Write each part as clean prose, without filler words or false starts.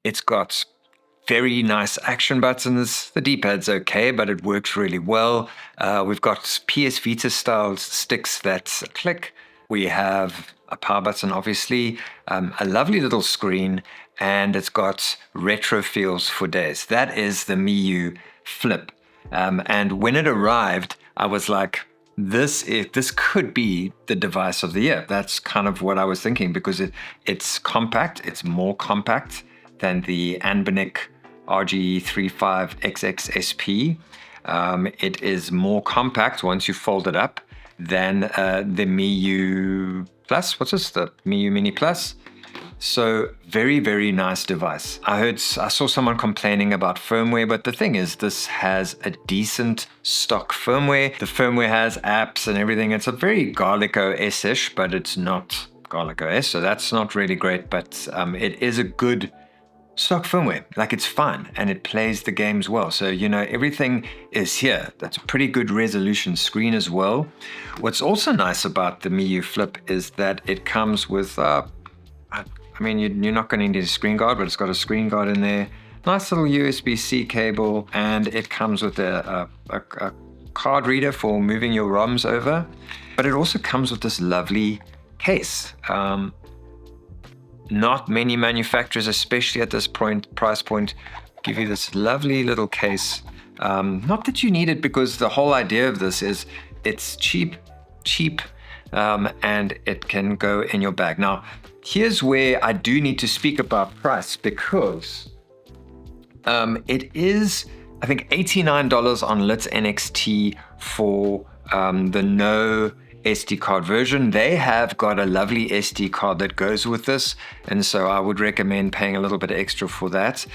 It's got very nice action buttons. The D-pad's okay, but it works really well. We've got PS Vita style sticks that click. We have a power button, obviously, a lovely little screen, and it's got retro feels for days. That is the Miyoo Flip. And when it arrived, I was like, this could be the device of the year. That's kind of what I was thinking, because it's compact. It's more compact than the Anbernic RG35XX SP. It is more compact once you fold it up than the Miyoo Plus. What's this? The Miyoo Mini Plus. So very, very nice device. I saw someone complaining about firmware, but the thing is, this has a decent stock firmware. The firmware has apps and everything. It's a very Garlic OS-ish, but it's not Garlic OS, so that's not really great, but it is a good stock firmware. Like, it's fine and it plays the games well. So, everything is here. That's a pretty good resolution screen as well. What's also nice about the Miyoo Flip is that it comes with, you're not going to need a screen guard, but it's got a screen guard in there. Nice little USB-C cable, and it comes with a card reader for moving your ROMs over. But it also comes with this lovely case. Not many manufacturers, especially at this price point, give you this lovely little case. Not that you need it, because the whole idea of this is it's cheap, and it can go in your bag. Now, here's where I do need to speak about price, because it is, I think, $89 on LITNXT for the no SD card version. They have got a lovely SD card that goes with this, and so I would recommend paying a little bit extra for that.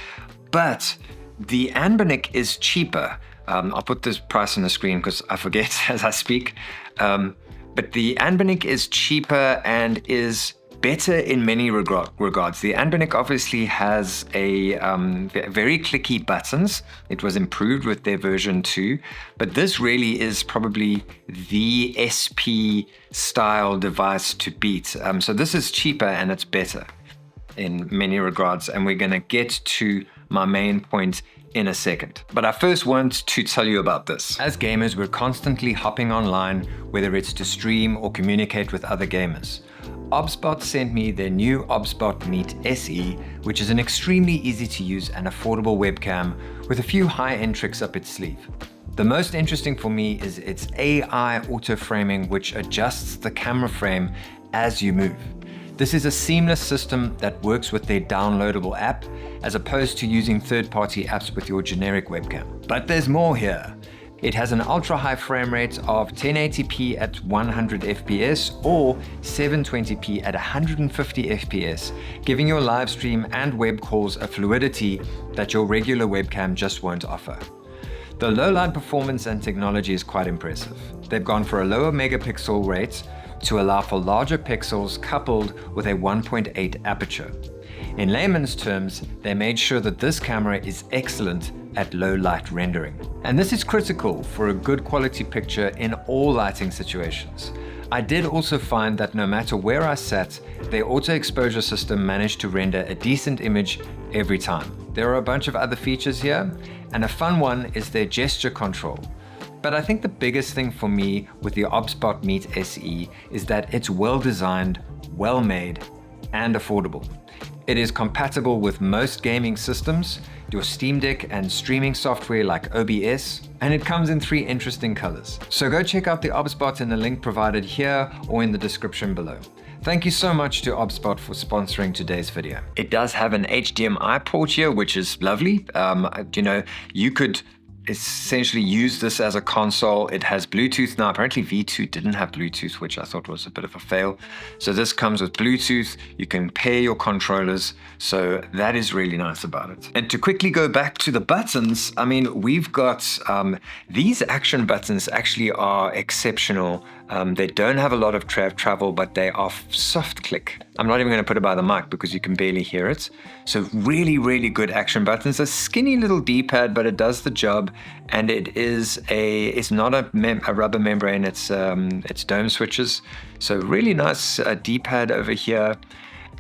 But the Anbernic is cheaper. I'll put this price on the screen because I forget as I speak. But the Anbernic is cheaper and is better in many regards. The Anbernic obviously has a very clicky buttons. It was improved with their version 2, but this really is probably the SP style device to beat. So this is cheaper and it's better in many regards, and we're going to get to my main point in a second. But I first want to tell you about this. As gamers, we're constantly hopping online, whether it's to stream or communicate with other gamers. OBSBot sent me their new OBSBot Meet SE, which is an extremely easy to use and affordable webcam with a few high-end tricks up its sleeve. The most interesting for me is its AI auto-framing, which adjusts the camera frame as you move. This is a seamless system that works with their downloadable app, as opposed to using third-party apps with your generic webcam. But there's more here. It has an ultra-high frame rate of 1080p at 100 FPS or 720p at 150 FPS, giving your live stream and web calls a fluidity that your regular webcam just won't offer. The low light performance and technology is quite impressive. They've gone for a lower megapixel rate to allow for larger pixels coupled with a 1.8 aperture. In layman's terms, they made sure that this camera is excellent at low light rendering. And this is critical for a good quality picture in all lighting situations. I did also find that no matter where I sat, their auto exposure system managed to render a decent image every time. There are a bunch of other features here, and a fun one is their gesture control. But I think the biggest thing for me with the OBSBot Meet SE is that it's well designed, well made, and affordable. It is compatible with most gaming systems, your Steam Deck and streaming software like OBS, and it comes in 3 interesting colors. So go check out the OBSBot in the link provided here or in the description below. Thank you so much to OBSBot for sponsoring today's video. It does have an HDMI port here, which is lovely. You could essentially use this as a console. It has Bluetooth now. Apparently V2 didn't have Bluetooth, which I thought was a bit of a fail. So this comes with Bluetooth. You can pair your controllers. So that is really nice about it. And to quickly go back to the buttons, we've got these action buttons actually are exceptional. They don't have a lot of travel, but they are soft click. I'm not even going to put it by the mic because you can barely hear it. So really, really good action buttons. A skinny little D-pad, but it does the job. And it's not a rubber membrane. It's dome switches. So really nice D-pad over here.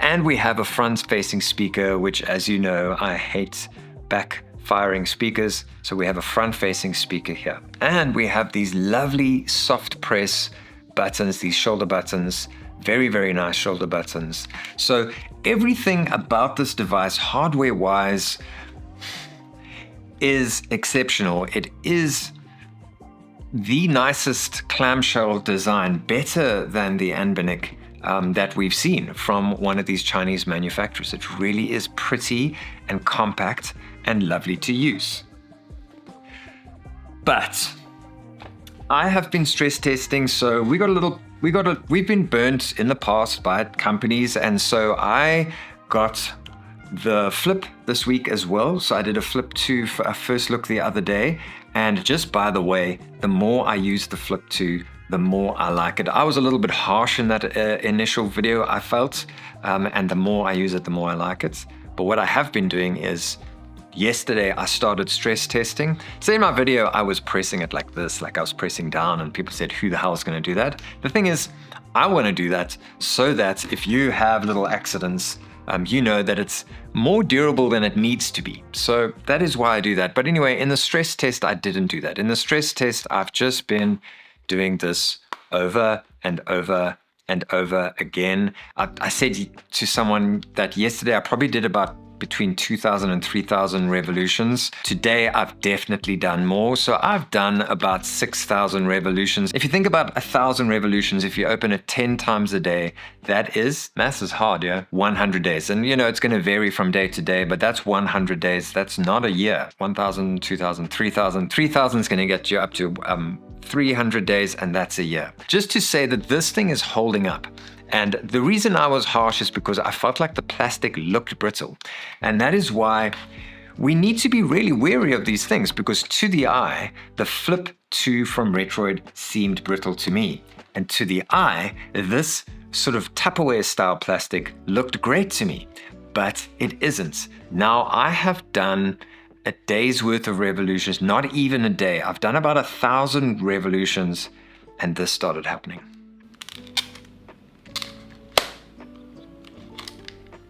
And we have a front-facing speaker, which, as you know, I hate back-firing speakers. So we have a front-facing speaker here. And we have these lovely soft press buttons, these shoulder buttons, very, very nice shoulder buttons. So everything about this device, hardware-wise, is exceptional. It is the nicest clamshell design, better than the Anbinic that we've seen from one of these Chinese manufacturers. It really is pretty and compact and lovely to use. But I have been stress testing, so we've been burnt in the past by companies, and so I got the Flip this week as well. So I did a Flip 2 for a first look the other day, and just by the way, the more I use the Flip 2, the more I like it. I was a little bit harsh in that initial video, I felt, and the more I use it, the more I like it. But what I have been doing is, yesterday I started stress testing. So in my video, I was pressing it like this, like I was pressing down, and people said, who the hell is going to do that? The thing is, I want to do that so that if you have little accidents, you know that it's more durable than it needs to be. So that is why I do that. But anyway, in the stress test, I didn't do that. In the stress test, I've just been doing this over and over and over again. I said to someone that yesterday I probably did about between 2,000 and 3,000 revolutions. Today, I've definitely done more. So I've done about 6,000 revolutions. If you think about 1,000 revolutions, if you open it 10 times a day, that is, math is hard, yeah? 100 days. And you know, it's going to vary from day to day, but that's 100 days. That's not a year. 1,000, 2,000, 3,000. 3,000 is going to get you up to 300 days, and that's a year. Just to say that this thing is holding up. And the reason I was harsh is because I felt like the plastic looked brittle. And that is why we need to be really wary of these things, because to the eye, the Flip 2 from Retroid seemed brittle to me. And to the eye, this sort of Tupperware style plastic looked great to me, but it isn't. Now I have done a day's worth of revolutions, not even a day. I've done about 1,000 revolutions, and this started happening.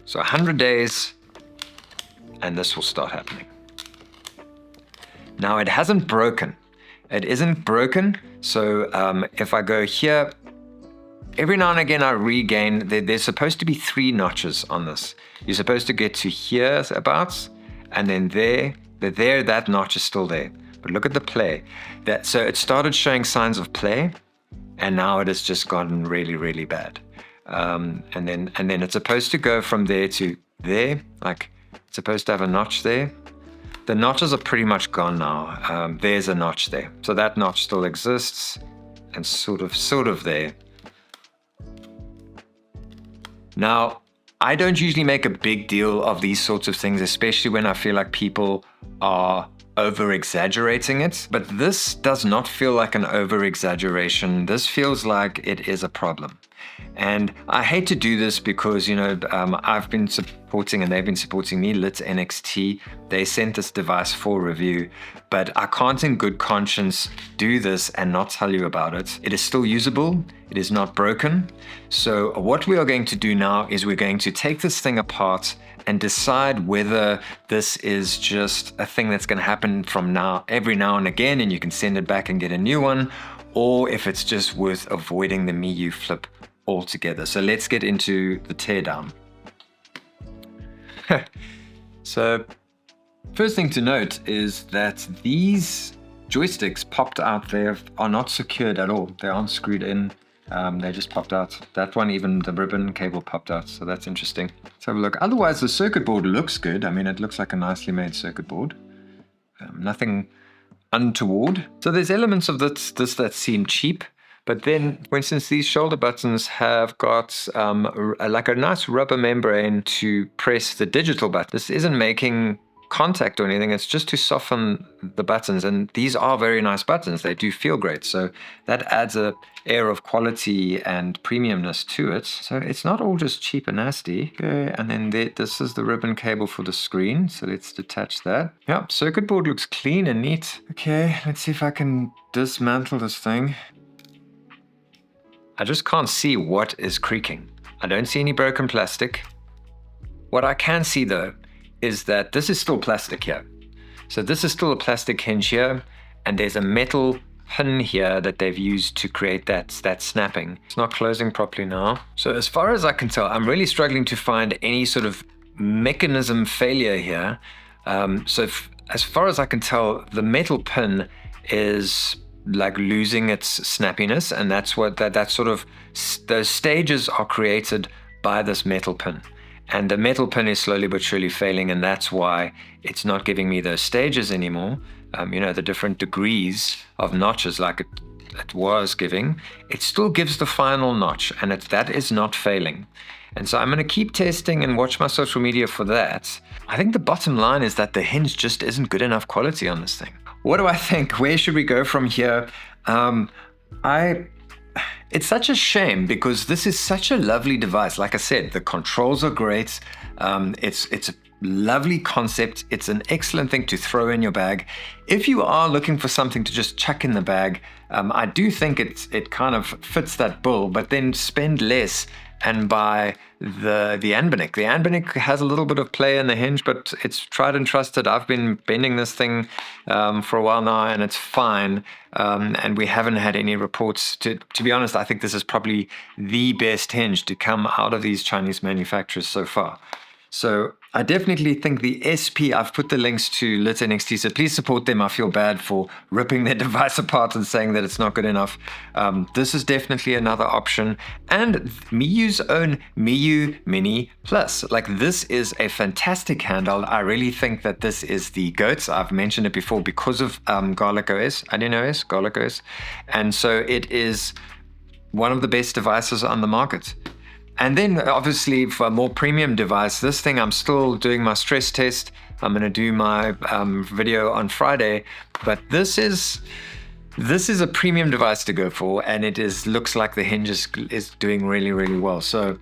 So 100 days, and this will start happening. Now it hasn't broken. It isn't broken. So if I go here, every now and again I regain, there's supposed to be 3 notches on this. You're supposed to get to here about, and then there, that notch is still there. But look at the play. So it started showing signs of play, and now it has just gotten really, really bad. And then it's supposed to go from there to there, like it's supposed to have a notch there. The notches are pretty much gone now. There's a notch there. So that notch still exists, and sort of there. Now, I don't usually make a big deal of these sorts of things, especially when I feel like people are over-exaggerating it, but this does not feel like an over-exaggeration. This feels like it is a problem. And I hate to do this because, you know, I've been supporting, and they've been supporting me, LITNXT. They sent this device for review, but I can't in good conscience do this and not tell you about it. It is still usable. It is not broken. So what we are going to do now is we're going to take this thing apart and decide whether this is just a thing that's going to happen from every now and again, and you can send it back and get a new one, or if it's just worth avoiding the Miyoo Flip altogether. So let's get into the teardown. So first thing to note is that these joysticks popped out there are not secured at all. They aren't screwed in. They just popped out. That one, even the ribbon cable popped out, so that's interesting. Let's have a look. Otherwise, the circuit board looks good. I mean, it looks like a nicely made circuit board. Nothing untoward. So there's elements of this that seem cheap, but then, for instance, these shoulder buttons have got like a nice rubber membrane to press the digital button. This isn't making contact or anything, it's just to soften the buttons, and these are very nice buttons. They do feel great, so that adds a air of quality and premiumness to it. So it's not all just cheap and nasty. Okay, and then this is the ribbon cable for the screen, so let's detach that. Yep, circuit board looks clean and neat. Okay, let's see if I can dismantle this thing. I just can't see what is creaking. I don't see any broken plastic. What I can see though is that this is still plastic here. So this is still a plastic hinge here, and there's a metal pin here that they've used to create that snapping. It's not closing properly now. So as far as I can tell, I'm really struggling to find any sort of mechanism failure here. As far as I can tell, the metal pin is like losing its snappiness, and that's what that sort of those stages are created by this metal pin. And the metal pin is slowly but surely failing, and that's why it's not giving me those stages anymore. The different degrees of notches like it was giving. It still gives the final notch, and that is not failing. And so I'm going to keep testing and watch my social media for that. I think the bottom line is that the hinge just isn't good enough quality on this thing. What do I think? Where should we go from here? It's such a shame because this is such a lovely device. Like I said, the controls are great. It's a lovely concept. It's an excellent thing to throw in your bag. If you are looking for something to just chuck in the bag, I do think it kind of fits that bill, but then spend less and buy the Anbinic. The Anbinic has a little bit of play in the hinge, but it's tried and trusted. I've been bending this thing for a while now, and it's fine. And we haven't had any reports. To be honest, I think this is probably the best hinge to come out of these Chinese manufacturers so far. So I definitely think the SP, I've put the links to LITNXT, so please support them. I feel bad for ripping their device apart and saying that it's not good enough. This is definitely another option. And Miyoo's own Miyoo Mini Plus. Like, this is a fantastic handheld. I really think that this is the GOAT. I've mentioned it before because of Garlic OS, Garlic OS. And so it is one of the best devices on the market. And then obviously for a more premium device, this thing, I'm still doing my stress test. I'm going to do my video on Friday, but this is a premium device to go for, and looks like the hinge is doing really, really well. So